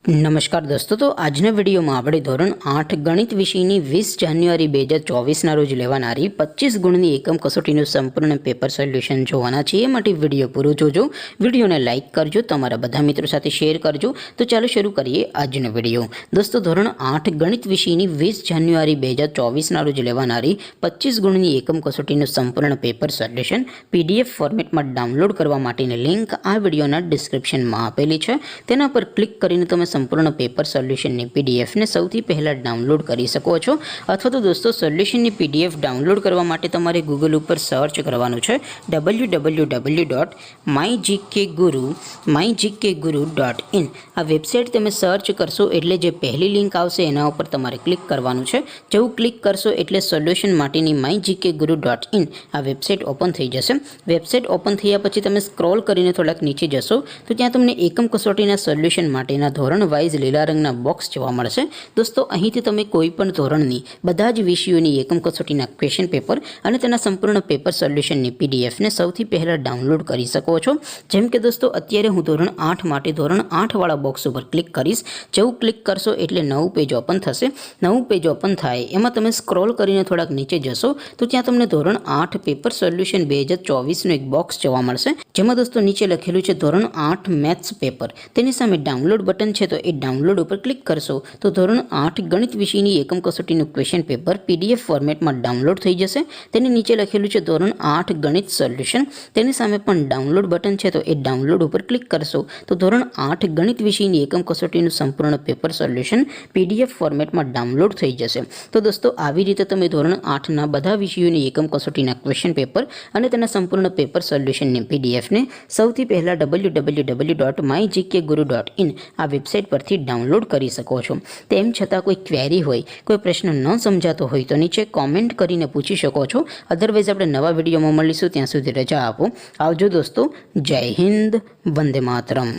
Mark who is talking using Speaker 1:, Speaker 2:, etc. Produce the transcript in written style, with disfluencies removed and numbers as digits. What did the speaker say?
Speaker 1: નમસ્કાર દોસ્તો, તો આજના વિડીયોમાં આપણે ધોરણ 8 ગણિત વિષયની 20 જાન્યુઆરી 2024ના રોજ લેવાનારી 25 ગુણની એકમ કસોટીનું સંપૂર્ણ પેપર સોલ્યુશન જોવાના છીએ. માટે વિડીયો પૂરો જોજો, વિડીયોને લાઇક કરજો, તમારા બધા મિત્રો સાથે શેર કરજો. તો ચાલો શરૂ કરીએ આજનો વિડીયો. દોસ્તો, ધોરણ 8 ગણિત વિષયની 20 જાન્યુઆરી 2024ના રોજ લેવાનારી 25 ગુણની એકમ કસોટીનું સંપૂર્ણ પેપર સોલ્યુશન PDF ફોર્મેટમાં ડાઉનલોડ કરવા માટેની લિંક આ વિડીયોના ડિસ્ક્રિપ્શનમાં આપેલી છે. તેના પર ક્લિક કરીને તમે સંપૂર્ણ પેપર સોલ્યુશનની પીડીએફને સૌથી પહેલાં ડાઉનલોડ કરી શકો છો. અથવા તો દોસ્તો, સોલ્યુશનની પીડીએફ ડાઉનલોડ કરવા માટે તમારે ગૂગલ ઉપર સર્ચ કરવાનું છે www.mygkguru.in. આ વેબસાઇટ તમે સર્ચ કરશો એટલે જે પહેલી લિંક આવશે એના ઉપર તમારે ક્લિક કરવાનું છે. જેવું ક્લિક કરશો એટલે સોલ્યુશન માટેની mygkguru.in આ વેબસાઇટ ઓપન થઈ જશે. વેબસાઇટ ઓપન થયા પછી તમે સ્ક્રોલ કરીને થોડાક નીચે જશો તો ત્યાં તમને એકમ કસોટીના સોલ્યુશન માટેના ધોરણ વાઇઝ લીલા રંગના બોક્સ જોવા મળશે. દોસ્તો, અહીંથી તમે કોઈ પણ ધોરણની બધા જ વિષયોની એકમ કસોટીના ક્વેશ્ચન પેપર અને તેના સંપૂર્ણ પેપર સોલ્યુશનની પીડીએફને સૌથી પહેલાં ડાઉનલોડ કરી શકો છો. જેમ કે દોસ્તો, અત્યારે હું ધોરણ 8 માટે ધોરણ 8 વાળા બોક્સ ઉપર ક્લિક કરીશ. જેવું ક્લિક કરશો એટલે નવું પેજ ઓપન થશે. નવું પેજ ઓપન થાય એમાં તમે સ્ક્રોલ કરીને થોડાક નીચે જશો તો ત્યાં તમને ધોરણ 8 પેપર સોલ્યુશન 2024નું એક બોક્સ જોવા મળશે. જેમાં દોસ્તો નીચે લખેલું છે ધોરણ 8 મેથ્સ પેપર. તેની સામે ડાઉનલોડ બટન છે, તો એ ડાઉનલોડ ઉપર ક્લિક કરશો તો ધોરણ 8 ગણિત વિષયની એકમ કસોટીનું ક્વેશ્ચન પેપર PDF ફોર્મેટમાં ડાઉનલોડ થઈ જશે. તેની નીચે લખેલું છે ધોરણ 8 ગણિત સોલ્યુશન. તેની સામે પણ ડાઉનલોડ બટન છે, તો એ ડાઉનલોડ ઉપર ક્લિક કરશો તો ધોરણ 8 ગણિત વિષયની એકમ કસોટીનું સંપૂર્ણ પેપર સોલ્યુશન PDF ફોર્મેટમાં ડાઉનલોડ થઈ જશે. તો દોસ્તો, આવી રીતે તમે ધોરણ 8ના બધા વિષયોની એકમ કસોટીના ક્વેશ્ચન પેપર અને તેના સંપૂર્ણ પેપર સોલ્યુશનની પીડીએફને સૌથી પહેલાં www.mygkguru.in આ વેબસાઇટ પરથી ડાઉનલોડ કરી શકો છો. તેમ છતાં કોઈ ક્વેરી હોય, કોઈ પ્રશ્ન ન સમજાતો હોય તો નીચે કોમેન્ટ કરીને પૂછી શકો છો. અધરવાઇઝ આપણે નવા વિડીયોમાં મળીશું. ત્યાં સુધી રજા આપો. આવજો દોસ્તો. જય હિન્દ. વંદે માતરમ.